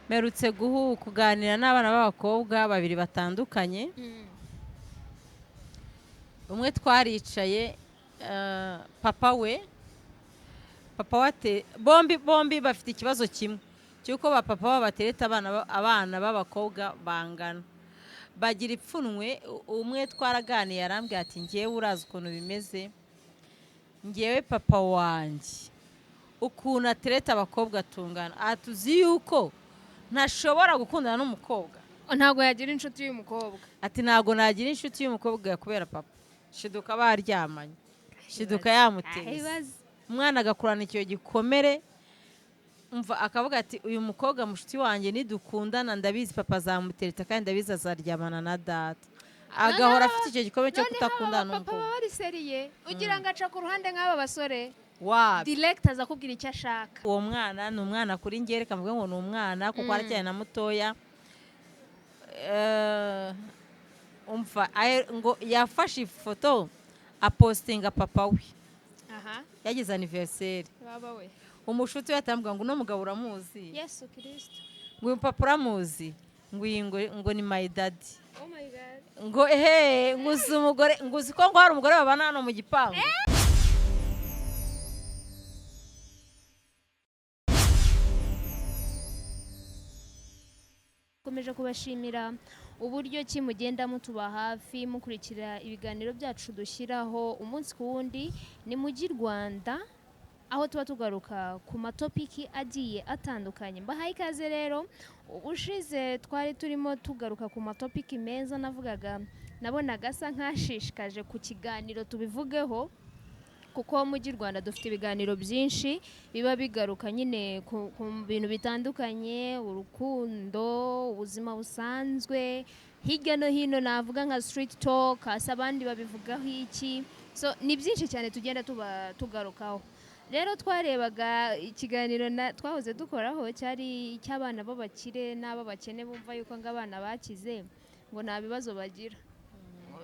merutse kuganira n'abana b'abakobwa babiri batandukanye. Umwe twaricaye, papa we bombi bafite ikibazo kimwe cy'uko ba papa babo batereta abana b'abakobwa bangana, bagira ipfunwe. Umwe twaraganiye arambwira ati ngewe urazi ukuntu bimeze, ngewe papa wanjye ukuntu atereta abakobwa tungana, atuzi yuko ntashobora gukundana n'umukobwa, ntabwo yagira inshuti y'umukobwa. ati ntabwo nagira inshuti y'umukobwa kubera papa. Shiduka baryamanye, shiduka yamuteze, umwana agakurana icyo gikomere, umva akavuga ati uyu mukobwa mushuti wanjye nidukundana ndabizi papa azamutereta kandi ndabizi azaryamana na data. Agahora afite icyo gikomere cyo kutakundana n'umukobwa. Papa bari seriye ugira ngo aca ku ruhande nk'aba basore wapi direct aza kubwira icyo ashaka. Uwo mwana ni umwana kuri njye, reka mvuge ngo ni umwana kuko aracyari na mutoya. Umva ngo yafashe ifoto apostinga papa we, yagize anniversaire. Baba we umushuti we atambwira ngo uno mugabo uramuzi? Yesu Kristo. ngo uyu papa uramuzi? ngo ni my daddy. Oh my God. ngo nguzi umugore, nguzi ko ngo hari umugore babana hano mu gipangu. Komeje kubashimira uburyo ki mugenda mutuba hafi mukurikira ibiganiro byacu dushyiraho umunsi ku wundi. Ni Mugi Rwanda, aho tuba tugaruka ku matopiki agiye atandukanye. Mbahaye ikaze rero. Ubushize twari turimo tugaruka ku matopiki meza, nabonaga asa nkashishikaje ku kiganiro tubivugeho, kuko Mugi Rwanda dufite ibiganiro byinshi biba bigaruka nyine ku bintu bitandukanye, urukundo, ubuzima busanzwe, hirya no hino, navuga nka street talk, hasi abandi babivugaho iki. So ni byinshi cyane tugenda tugarukaho. Rero twarebaga ikiganiro twahoze dukoraho cyari icy'abana b'abakire n'ab'abakene bumva yuko ngo abana bakize ngo nta bibazo bagira,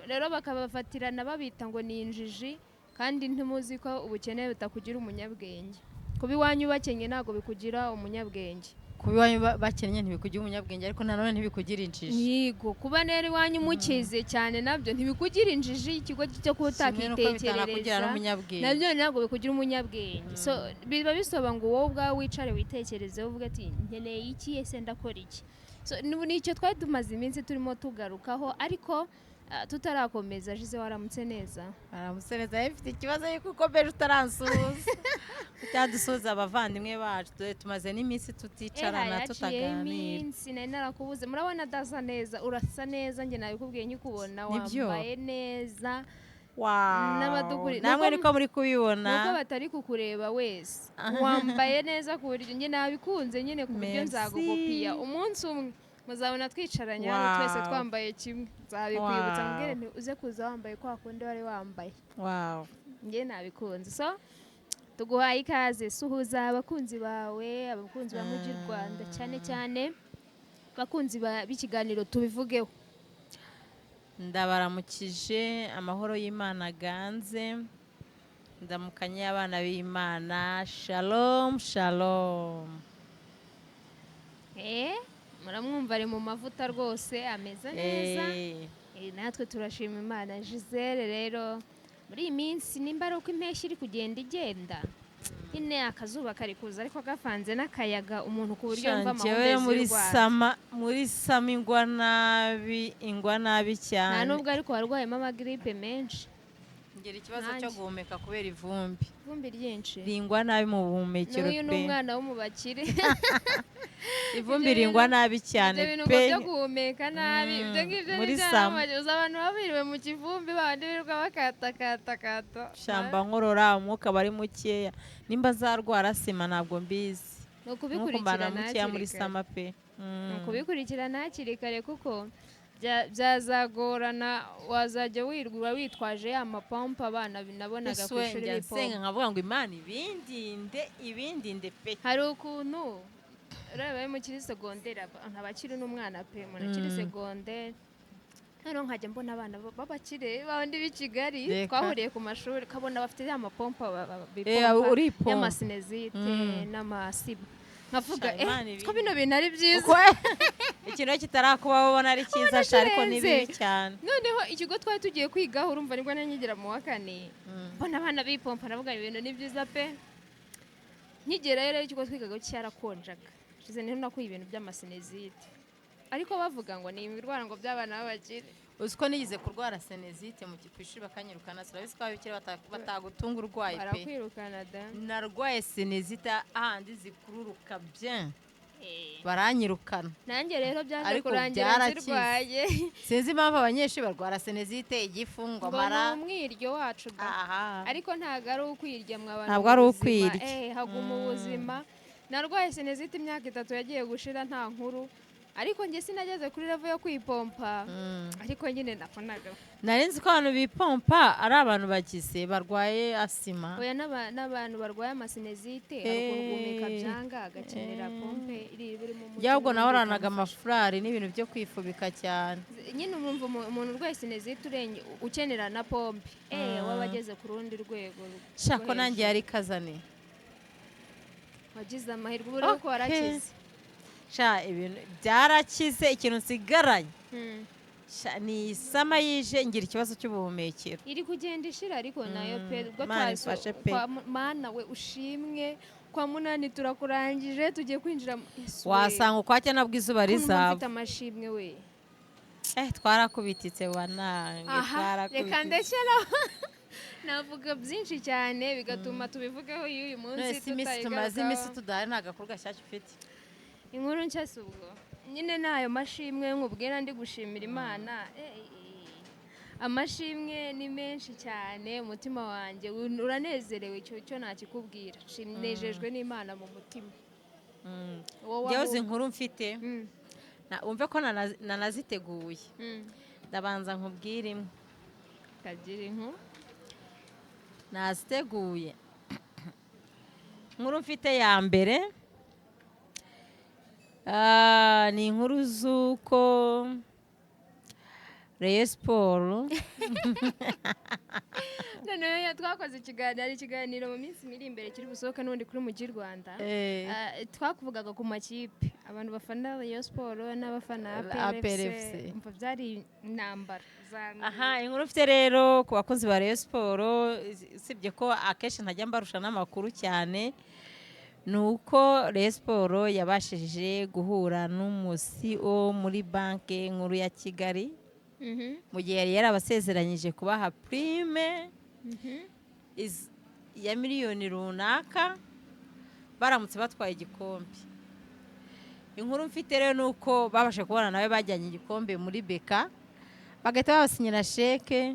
rero bakabafatirana babita ngo ni injiji, kandi ntimuzi ko ubukene butakugira umunyabwenge. Kuba iwanyu bakenye ntabwo bikugira umunyabwenge. Kuba iwanyu bakennye ntibikugira umunyabwenge, ariko nanone ntibikugira injiji. Yego, kuba nero iwanyu mukize cyane nabyo ntibikugira injiji, ikigo cyo kutakitekerereza nabyo ntabwo bikugira umunyabwenge. So biba bisoba ngo wowe ubwawe wicare witekerezeho uvuga ati nkeneye iki, ese ndakora iki. So ni icyo twari tumaze iminsi turimo tugarukaho, ariko tutarakomeza. Jize waramutse neza? Waramutse neza. Ifite ikibazo yuko ukomeje utaransuhuza. Utadusuhuza abavandimwe bacu, tumaze n'iminsi tuticarana tutaganira. Nari narakubuze. Murabona adasa neza, urasa neza, njye nabikubwiye nkikubona wambaye neza. Namwe niko muri kubibona, nuko batari kukureba wese. Wambaye neza ku buryo njye nabikunze nyine, ku buryo nzagukopiya umunsi umwe muzabona twicaranye hano twese twambaye kimwe. Nzabikwibutsa mbwire nti uze kuza wambaye kwa kundi wari wambaye. Njye nabikunze. So tuguhaye ikaze, suhuza abakunzi bawe, abakunzi ba Mugi Rwanda, cyane cyane abakunzi b'ikiganiro tubivugeho. Ndabaramukije, amahoro y'Imana aganze, ndamukanye abana b'Imana. Shalom shalom. Muramwumva ari mu mavuta rwose, ameze neza. Natwe turashima Imana. Gisele rero muri iyi minsi nimba ari uko impeshyi iri kugenda igenda, nyine akazuba kari kuza ariko gafanze n'akayaga, umuntu ku buryo yumva amahumbezi y'urwara. muri sama ingwa nabi cyane. Nta nubwo ariko warwayemo amagiripe menshi. Ngira ikibazo cyo guhumeka kubera ivumbi ryinshi, ringwa nabi mu buhumekero pe. N'uyu ni umwana wo mu bakire. Ivumbi ringwa nabi cyane pe. Ibyo bintu byo guhumeka nabi, ibyo ngibyo muri sama. Abantu babiriwe mu kivumbi bandi birirwa bakatakata. Shamba nkorora, umwuka bari mukeya. Nimba zarwara sima ntabwo mbizi. No kubikurikirana mukeya muri sama pe. No kubikurikirana hakiri kare, kuko byazagorana. Wazajya wirwa witwaje amapompa abana binabonaga ku ishuri bipompa. Nkavuga ngo Imana ibindinde pe. Hari ukuntu ureba mu kiri segonderi, abakiri n'umwana pe, mu kiri segonderi. Hano nkajya mbona abana b'abakire bandi b'i Kigali twahuriye ku mashuri, kabona bafite amapompa y'amasinezite n'amasiba. nkavuga Sha, Imana ibi- ko bino bintu ari byiza Uko ikintu kitarakubaho ubona ari cyiza sha ariko ni bibi kirenze. cyane. noneho ikigo twari tugiye kwigaho urumva nibwo nanyigira mu wa kane Mm. mbona abana bipompa navuga ibintu ni byiza pe nkigerayo rero ikigo twigaga cyarakonjaga shize niho nakuye ibintu by'amasinezite ariko bavuga ngo ni ibirwara ngo by'abana b'abakire Uzi ko nigize kurwara senezite mu ishuri bakanyirukana sirabizi ko abikire batagutunga urwaye pe. barakwirukana da Narwaye senezite ahandi zikururuka bien. Baranyirukana. nanjye rero byaje Ariko kurangira byarakize. nzirwaye Sinzi impamvu abanyeshuri barwara senezite igifu ngo ngo amara. ni umwiryo wacu da Aha. ariko ntabwo ari ukwirya mw'abantu Ntabwo ari mu buzima. ukwirya. Haguma ubuzima narwaye senezite imyaka 3 yagiye gushira nta nkuru ariko njye sinageze kuri level yo kwipompa ariko nyine nafonaga Nari nzi ko abantu bipompa ari abantu bagize barwaye asima. oya n'abantu barwaye amasinezite arakurwumeka byanga agakenera pompe iri birimo umuti Yabwo nahoranaga ukamufasha. amafurari n'ibintu byo kwifubika cyane. nyine urumva umuntu urwaye sinezite urenye ukenera na pompe waba ageze ku rundi rwego Shako rwo nanjye hejuru. yari kazane. wagize amahirwe ubu rero ko Okay. warakize Sha ibintu byarakize ikintu nsigaranye. Mm. Sha ni isama yije ngira ikibazo cy'ubuhumekero. iri kugenda ishira ariko nayo pe ubwo Imana ifashe pe. mana we ushimwe kwa munani turakurangije tugiye kwinjira Yesu we. Wasanga ukwacya nabwo izuba Ukuntu mba rizaba. mfite amashimwe we Twarakubititse wanange aha reka ndekera navuga byinshi cyane bigatuma tubivugaho y'uyu munsi None si imisi tumaze tutayigarukaho. imisi tudahari nta gakuru gashyashya ufite. inkuru nshya si ubwo nyine nayo mashimwe nkubwira ndi gushimira imana amashimwe ni menshi cyane umutima wanjye uranezerewe cyo nakikubwira nejejwe n'imana mu mutima wowe Njyewe aho- uzi inkuru mfite Mm, wumve ko nanaziteguye. mm. Ndabanza nkubwire imwe. kagira inkuru Naziteguye. Inkuru mfite ya mbere ni inkuru z'uko Rayon Sport noneho twakoze ikiganiro mu minsi miri imbere kiri busohoke n'ubundi kuri Mugi Rwanda twakuvugaga ku makipe abantu bafana Rayon Sport n'abafana APRFC umva byari intambara aha inkuru mfite rero ku bakozi ba Rayon Sport usibye ko akenshi ntajya mbarusha n'amakuru cyane ni uko Rayon Sport yabashije guhura n'umusi wo muri banki nkuru ya Kigali mu gihe yari yarabasezeranyije kubaha prime ya miliyoni runaka baramutse batwaye igikombe. Inkuru mfite rero ni uko babashe kubona nawe bajyanye igikombe muri beka bagahita babasinyira sheke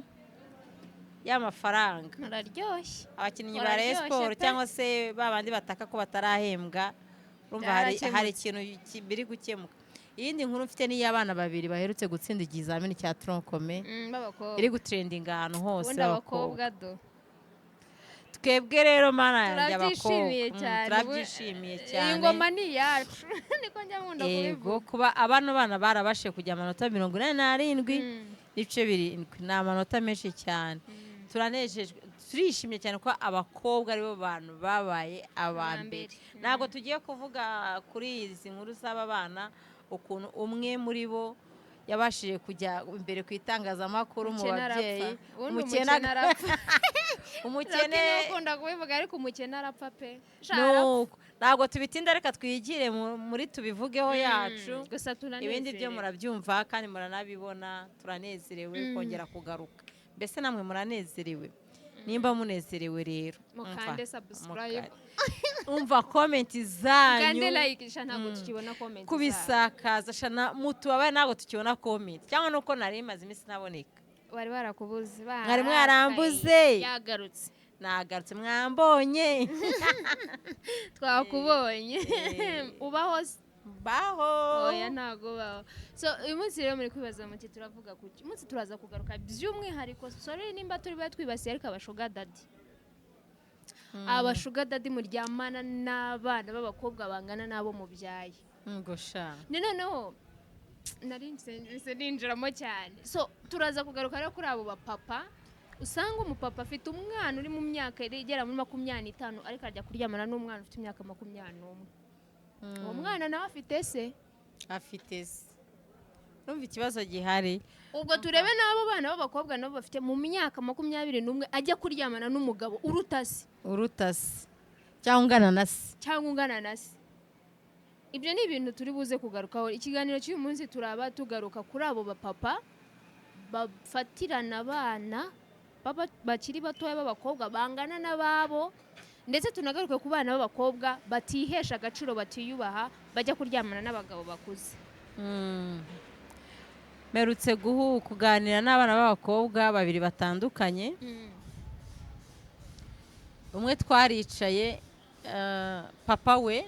y'amafaranga. araryoshye Abakinnyi ba Rayon Sport cyangwa se babandi bataka ko batarahembwa urumva hari ikintu biri gukemuka. Iyindi nkuru mfite ni y'abana babiri baherutse gutsinda ikizamini cya troncome iri gutrendinga ahantu hose abakobwa do twebwe rero mana yanjye abakobwa turabyishimiye cyane. iyi ngoma ni iyacu niko njya nkunda kubivuga kuba abana barabashe kujya amanota 87 n'ibice 7 ni amanota menshi cyane. Turanejejwe turishimye cyane ko abakobwa aribo bantu babaye abambere. Ntabwo tugiye kuvuga kuri izi nkuru z'aba bana ukuntu umwe muri bo yabashije kujya imbere ku itangazamakuru mu babyeyi umukene ukunda kubivuga ariko umukene arapfa pe ntabwo tubitinda reka twigire muri tubivugeho yacu gusa ibindi byo murabyumva kandi muranabibona turanezerewe kongera kugaruka mbese namwe muranezerewe nimba munezerewe rero mukande subscribe umva komenti zanyu kandi like ntabwo tukibona komenti kubisakaza shana mutubabaye ntabwo tukibona komenti cyangwa nuko nari maze iminsi naboneka bari barakubuze mwari mwarambuze yagarutse nagarutse mwambonye twakubonye ubaho baho oya ntago baho so uyu munsi rero muri kwibaza muti turavuga kuki umunsi turaza kugaruka by'umwihariko sorry nimba turi twibasiye ariko abashuga dadi abashuga dadi muryamana n'abana b'abakobwa bangana n'abo mubyaye ngosha ni noneho nari ninjiramo cyane so turaza kugaruka rero kuri abo bapapa usanga umupapa afite umwana uri mu myaka igera muri 25 ariko ajya kuryamana n'umwana ufite imyaka 21 uwo mwana nawe afite se, afite se. Numva ikibazo gihari. ubwo turebe n'abo bana b'abakobwa nabo bafite mu myaka 21 ajya kuryamana n'umugabo uruta se cyangwa ungana na se. cyangwa ungana na se. Ibyo ni ibintu turi buze kugarukaho. Ikiganiro cy'uyu munsi turaba tugaruka kuri abo bapapa bafatirana abana bakiri batoya b'abakobwa bangana n'ababo, ndetse tunagaruke ku bana b'abakobwa batihesha agaciro, batiyubaha, bajya kuryamana n'abagabo bakuze. Merutse kuganira n'abana b'abakobwa babiri batandukanye. Umwe twaricaye, papa we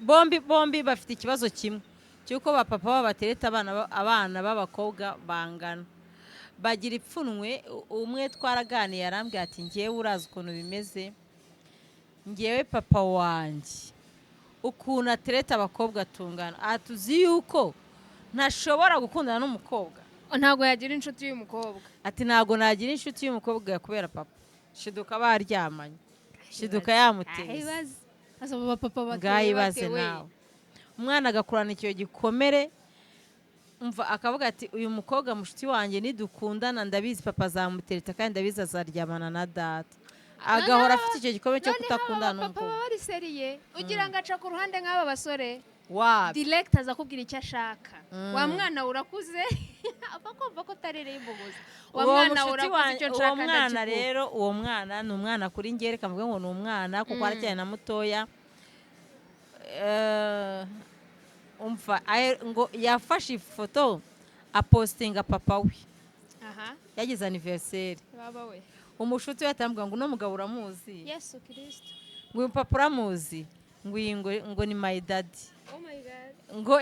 bombi bafite ikibazo kimwe cy'uko papa batereta abana b'abakobwa bangana, bagira ipfunwe. Umwe twaraganiye arambwira ati ngewe urazi ukuntu bimeze, ngewe papa wanjye ukuntu atereta abakobwa tungana, atuzi yuko ntashobora gukundana n'umukobwa, ntabwo yagira inshuti y'umukobwa. ati ntabwo nagira inshuti y'umukobwa kubera papa. Shiduka baryamanye, shiduka yamuteze, ngayibaze nawe. Umwana agakurana icyo gikomere, umva akavuga ati uyu mukobwa mushuti wanjye nidukundana ndabizi papa azamutereta kandi ndabizi azaryamana na data. Agahora afite icyo gikomere cyo kutakundana n'umukobwa. Papa bari seriye, ugira ngo aca ku ruhande nk'aba basore direct aza kubwira icyo ashaka. Wa mwana urakuze abakumva ko utarereye imbogozi. Wa mwana urakuze icyo nshaka. Uwo mwana rero, uwo mwana ni umwana kuri njye, reka mvuge ngo ni umwana kuko aracyari na mutoya. Umva ngo yafashe ifoto apostinga papa we, yagize anniversaire. Umushuti we atambwira ngo uno mugabo uramuzi? Yesu Kristo. Ngo uyu papa uramuzi? Ngo ni my daddy. Oh my God. Ngo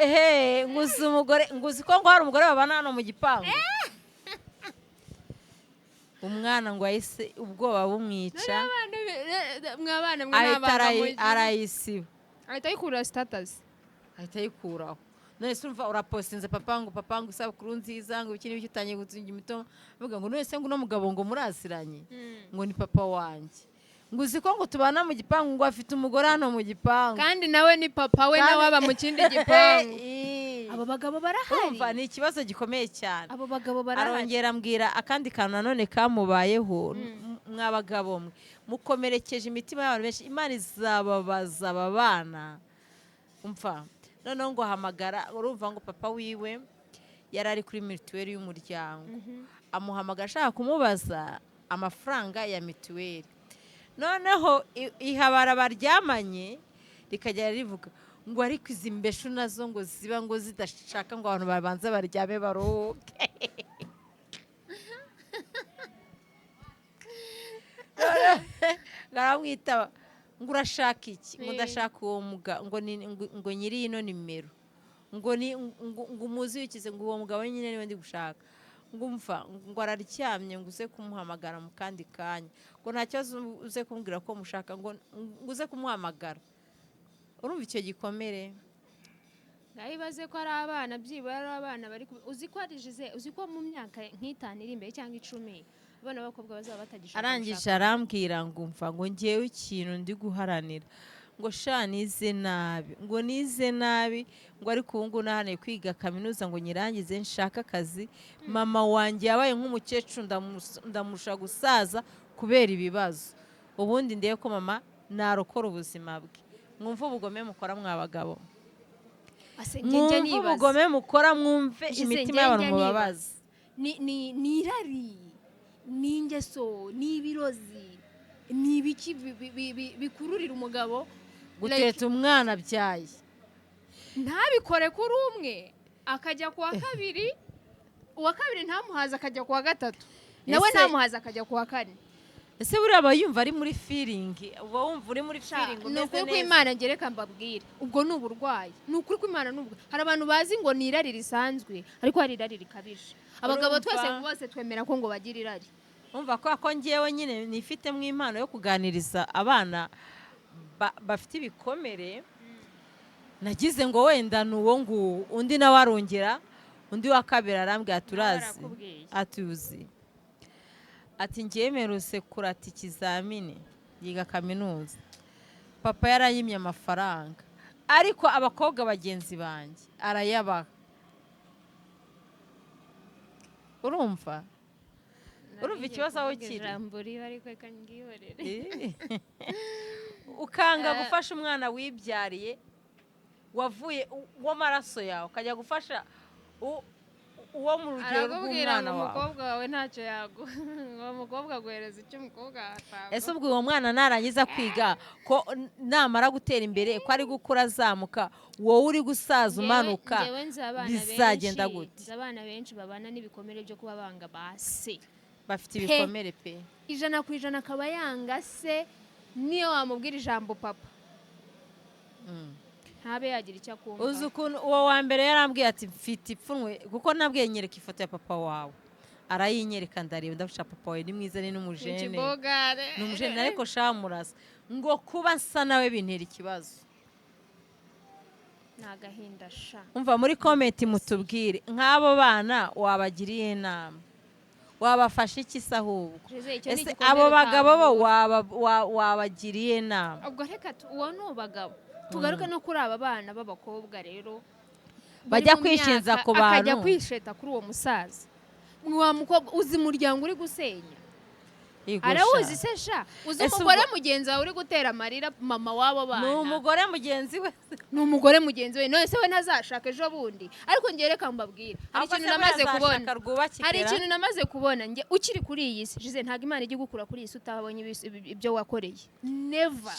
nguzi umugore, nguzi ko ngo hari umugore babana hano mu gipangu. Umwana ngo ahise ubwoba bumwica, arayisiba, ahita ayikura status, ahita ayikuraho. None se umva urapostinze papa ngo isabukuru nziza, ngo ikindi utangiye gutsinda imito, vuga ngo none se ngo uno mugabo ngo muraziranye, ngo ni papa wanjye. Nguzi ko ngo tubana mu gipangu, ngo afite umugore hano mu gipangu, kandi nawe ni papa we nawe aba mu kindi gipangu. Abo bagabo barahari. Urumva ni ikibazo gikomeye cyane. Abo bagabo barahari. Arongera ambwira akandi kantu nanone kamubayeho. Mwabagabo mwe mukomerekeje imitima y'abantu benshi, Imana izababaza aba bana. Umva noneho ngo hamagara, urumva ngo papa wiwe yari ari kuri mituweli y'umuryango, amuhamagara ashaka kumubaza amafaranga ya mituweli. Noneho ihabara baryamanye rikajya rivuga ngo ariko izi mbeshu nazo ngo ziba ngo zidashaka ngo abantu babanza baryame baruhuke. Garamwita ngo urashaka iki? Ngo ndashaka uwo ngo nyiri ino nimero, ngo umuzi wikize, ngo uwo mugabo nyine niwe ndi gushaka. Ngo umva ngo araryamye, ngo uze kumuhamagara mu kandi kanya, ngo nta kibazo uze kumbwira ko mushaka, ngo uze kumuhamagara. Urumva icyo gikomere? Ndayibaze ko ari abana, byibura ari abana bari uzi ko arijize, uzi ko mu myaka nk'itanu iri imbere cyangwa 10 abana b'abakobwa bazaba batagishaka. Arangije arambwira ngo umva ngo ngewe ikintu ndi guharanira, ngo sha nize nabi, ngo nize nabi, ngo ariko ubu ngubu nahaniye kwiga kaminuza ngo nyirangize nshaka akazi. Mama wanjye yabaye nk'umukecuru, ndamurusha gusaza kubera ibibazo. Ubundi ndebe ko mama narokora ubuzima bwe. Mwumve ubugome mukora mwabagabo, mwumve ubugome mukora, mwumve imitima y'abantu mubabaza. Ni irari, ni ingeso, ni ibirozi, ni ibiki bikururira umugabo gutereta umwana abyaye. Ntabikore kuri umwe akajya kuwa kabiri, uwa kabiri ntamuhaza akajya kuwa gatatu, nawe ntamuhaza akajya kuwa kane. Ese buriya aba yumva ari muri feeling, uba wumva uri muri feeling umeze neza. Ni ukuri kw'Imana ngereka mbabwire, ubwo ni uburwayi. Ni ukuri kw'Imana n'ubwo hari abantu bazi ngo ni irari risanzwe, ariko hari irari rikabije. Abagabo twese bose twemera ko ngo bagira irari. Umva ko ngewe nyine nifitemo impano yo kuganiriza abana bafite ibikomere, nagize ngo wenda nuwo nguwo. Undi nawe arongera, undi wa kabiri arambwira turazi, atuzi, ati ngewe meruse kurata ikizamini yiga kaminuza, papa yarayimye amafaranga ariko abakobwa bagenzi banjye arayabaha. urumva ikibazo aho kiri. ijambo riba ariko reka ngihorere. ukanga gufasha umwana wibyariye wavuye w'amaraso yawe ukajya gufasha uwo mu rugero rw'umwana wawe. umukobwa wawe ntacyo yaguha, uwo mukobwa aguhereza icyo umukobwa atanga. ese ubwo uwo mwana narangiza kwiga ko namara gutera imbere ko ari gukura azamuka, wowe uri gusaza umanuka bizagenda gute? nzi abana benshi babana n'ibikomere byo kuba banga base, bafite ibikomere pe 100% akaba yanga se, niyo wamubwira ijambo papa ntabe yagira icyo akumva. uzi ukuntu uwo wa mbere yarambwiye ati mfite ipfunwe kuko nabwiye nyereka ifoto ya papa wawe, arayinyereka ndareba ndafasha papa wawe ni mwiza ni n'umujene, ni umujene ariko shamurasa ngo kuba nsa nawe bintera ikibazo. nagahinda sha. umva muri comment mutubwire nk'abo bana wabagiriye inama, wabafasha iki se ahubwo? ese abo bagabo bo wabagiriye inama? ubwo reka uwo ni ubagabo. tugaruke no kuri aba bana b'abakobwa rero bajya kwishinza ku bantu, akajya kwisheta kuri uwo musaza. wa mukobwa uzi umuryango uri gusenya, arawuzi se sha? uzi umugore mugenzi wawe uri gutera amarira mama wabo bana? ni umugore mugenzi we, ni umugore mugenzi we. none se we ntazashaka ejo bundi? ariko njye reka mbabwira, hari ikintu namaze kubona njye ukiri kuri iyi si. Jize ntabwo Imana ijya igukura kuri iyi si utabonye ibyo wakoreye. Never.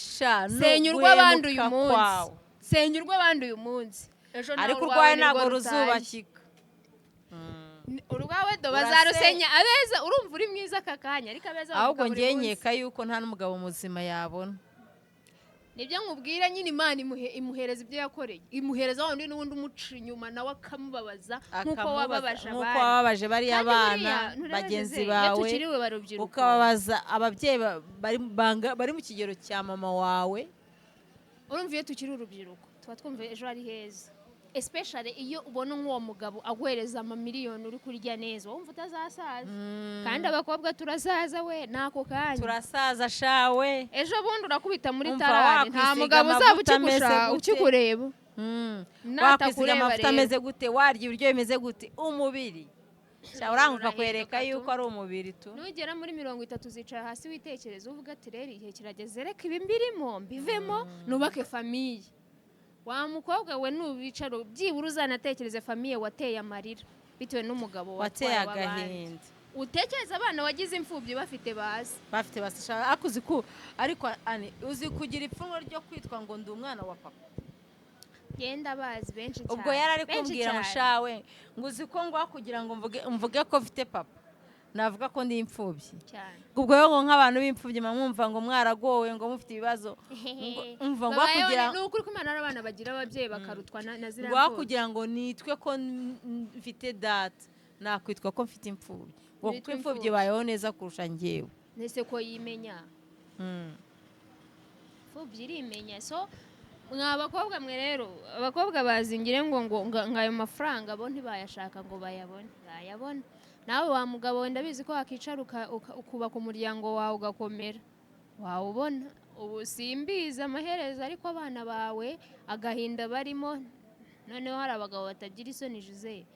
senyurwa abandi uyu munsi, senyurwa abandi uyu munsi, ejo nawe ariko urwaye ntabwo ruzubakika. urwawe do bazarusenya abeza. urumva uri mwiza aka kanya, ariko abeza ahubwo ngiye nkeka yuko nta n'umugabo muzima yabona. nibyo nkubwira nyine, Imana imuhereza ibyo yakoreye, imuhereza wundi n'ubundi umuca inyuma nawe akamubabaza nk'uko wababaje bariya bana bagenzi bawe, ukababaza ababyeyi bari mu kigero cya mama wawe. urumva iyo tukiri urubyiruko tuba twumva ejo ari heza, especially iyo ubona nk'uwo mugabo aguhereza amamiliyoni uri kurya neza, wumva utazasaza. kandi abakobwa turasaza we n'ako kanya, turasaza shawe. ejo bundi urakubita muri tarari, nta mugabo uzaba ukikureba. wakwisiga amavuta ameze gute, warya ibiryo bimeze gute, umubiri uranguka kwereka yuko ari umubiri tu. nugera muri 30 zicara hasi witekereza, uvuga ati rero igihe kirageze, reka ibi mbirimo mbivemo nubake famiye. wa mukobwa we n'ubicaro byibura uzanatekereze famiye wateye amarira bitewe n'umugabo wateye agahinda. utekereza abana wagize imfubyi bafite basi akuzi ku ariko uzi kugira ipfunwe ryo kwitwa ngo ndi umwana wa papa. genda bazi benshi cyane. ubwo yarari kumbwira mushawe ngo uzi ko ngo kugira ngo mvuge ko mfite papa navuga ko ndi imfubyi cyane. ubwo yo nk'abantu b'imfubyi mwumva ngo mwaragowe ngo mufite ibibazo, umva ngo kugira ni ukuri ko Imana n'abana bagira ababyeyi bakarutwa na zira ngo kugira ngo nitwe ko mfite data, nakwitwa ko mfite imfubyi, ngo kuko imfubyi bayeho neza kurusha njyewe. nese ko yimenya imfubyi irimenya. so mwa bakobwa mwe rero, abakobwa bazingire ngo ngayo mafaranga bo ntibayashaka ngo bayabone. nawe wa mugabo wenda bizi ko wakicara ukubaka umuryango wawe ugakomera, wawubona. ubu simbizi amaherezo, ariko abana bawe agahinda barimo. noneho hari abagabo batagira isoni. Jize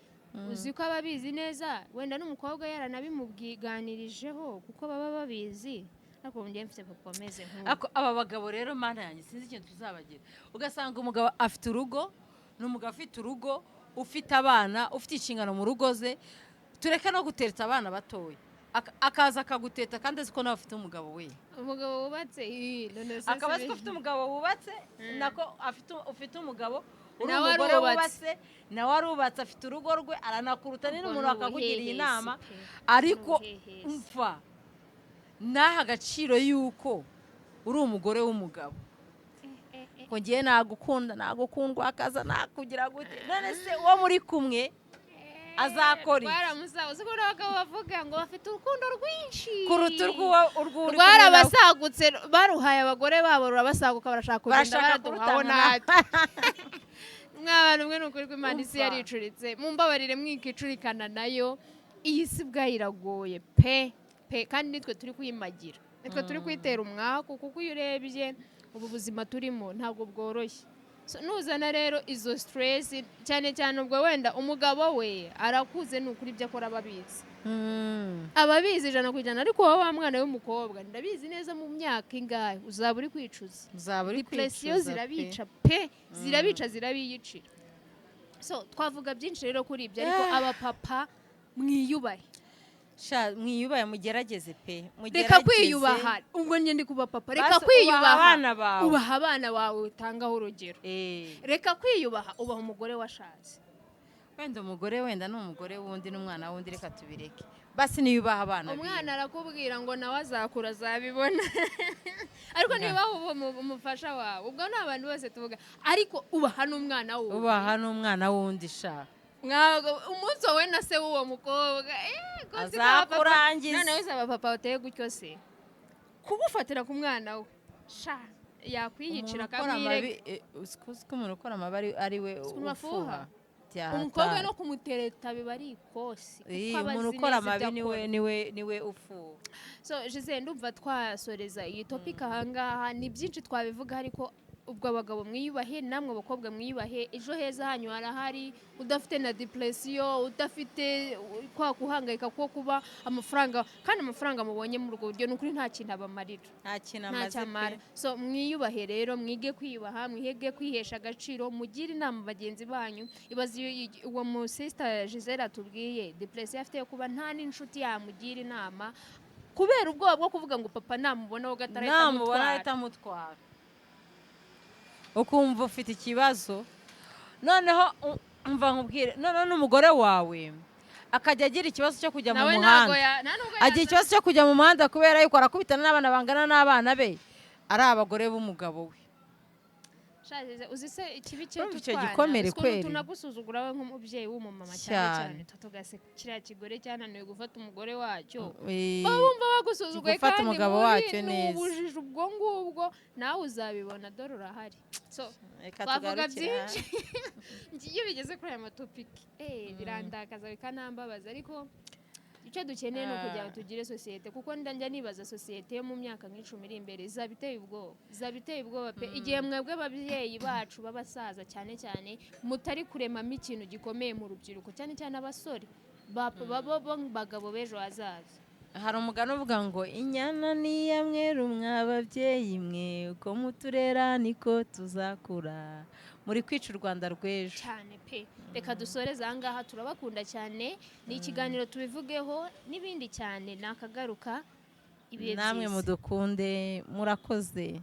uzi ko ababizi neza, wenda n'umukobwa yaranabimubwiganirijeho kuko baba babizi. ariko njye mfite papa ameze nk'uko aba bagabo rero mana yanjye sinzi ikintu tuzabagira. ugasanga umugabo afite urugo, n'umugabo afite urugo, ufite abana, ufite inshingano mu rugo ze. tureke no gutereta abana batoya, akaza akaguteta kandi azi ko nawe afite umugabo we, umugabo wubatse. akaba azi ko afite umugabo wubatse, nako ufite umugabo uri umugore wubatse, nawe arubatse afite urugo rwe, aranakuruta n'umuntu akakugiriye inama. ariko umva naha agaciro yuko uri umugore w'umugabo, ngo ngiye nagukundwa akaza nakugira gute. none se uwo muri kumwe azakora iki? baramusaza ko abagabo bavuga ngo bafite urukundo rwinshi kuruta urw'uri barabasagutse, baruhaye abagore babo rurabasaguka, barashaka kugenda baraduhaho natwe. mw'abantu mwe n'ukuri ko Imana isi yaricuritse, mumbabarire mwikicurikana nayo. iyi si bwayo iragoye pe kandi nitwe turi kuyimagira, nitwe turi kuyitera umwaku. kuko iyo urebye ubu buzima turimo ntabwo bworoshye. So, nuzana rero izo stress cyane cyane ubwo wenda umugabo we arakuze n'ukuri ibyo akora ababizi ababizi 100%, ariko wowe wa mwana w'umukobwa ndabizi neza mu myaka ingahe uzaba uri kwicuza, depression zirabica pe zirabica zirabiyicira. So twavuga byinshi rero kuri ibyo, ariko abapapa mwiyubahe, mwiyubahe mugerageze pe, reka kwiyubaha. ubwo njye ndi kuba papa, reka kwiyubaha, ubaha abana bawe utangaho urugero. Reka kwiyubaha, ubaha umugore washatse. Wenda umugore wenda n'umugore wundi n'umwana wundi, reka tubireke basi niyubaha abana. Umwana arakubwira ngo nawe azakura azabibona ariko niba umufasha wawe, ubwo ni abantu bose tuvuga, ariko ubaha n'umwana wundi, ubaha n'umwana wundi sha umunsi wowe na se w'uwo mukobwa azakurangiza. none wese abapapa bateye gutyo se kugufatira ku mwana we sha yakwiyicira akamwireka. Uzi ko umuntu ukora amabi ari we ufuha. Umukobwa no kumutereta biba ari ikosi, umuntu ukora amabi niwe ufuha. So Giselle, ndumva twasoreza iyi topic ahangaha. Ni byinshi twabivuga, ariko ubwo abagabo mwiyubahe, namwe abakobwa mwiyubahe. Ejo heza hanyu harahari, udafite na depression, udafite kwa kuhangayika ko kuba amafaranga, kandi amafaranga mubonye mu rugo buryo n'ukuri nta kintu abamarira, nta kintu amaze. So mwiyubahe rero, mwige kwiyubaha, mwige kwihesha agaciro, mugire inama bagenzi banyu. Ibaze uwo mu sister Giselle atubwiye depression afite yo kuba nta n'inshuti yamugira inama kubera ubwoba bwo kuvuga ngo papa namubonaho gatarahita amutwara. Ukumva ufite ikibazo, noneho umva nkubwire, noneho n'umugore wawe akajya agira ikibazo cyo kujya mu muhanda, agira ikibazo cyo kujya mu muhanda kubera yuko arakubitana n'abana bangana n'abana be, ari abagore b'umugabo we. Uzi se ikibi cyo gikomere kweri, tunagusuzugura we nk'umubyeyi w'umumama cyane tutugase kiriya kigore cyananiwe gufata umugore wacyo, bumva bagusuzuguye kandi umugabo wacyo neza, ubujije ubwo ngubwo nawe uzabibona, dore urahari. So twavuga byinshi iyo bigeze kuri aya matopiki birandakaza bikanambabaza, ariko icyo dukeneye ni ukugira ngo tugire sosiyete, kuko njya nibaza sosiyete yo mu myaka nk'icumi iri imbere izaba iteye ubwoba pe. Igihe mwebwe ababyeyi bacu b'abasaza cyane cyane mutari kuremamo ikintu gikomeye mu rubyiruko, cyane cyane abasore bagabo b'ejo hazaza. Hari umugani uvuga ngo inyana niya mweru mw'ababyeyi mwe, uko muturera niko tuzakura. Muri kwica u Rwanda rw'ejo cyane pe. Reka dusoreze ahangaha, turabakunda cyane. Ni ikiganiro tubivugeho n'ibindi cyane nakagaruka. Namwe mudukunde, murakoze.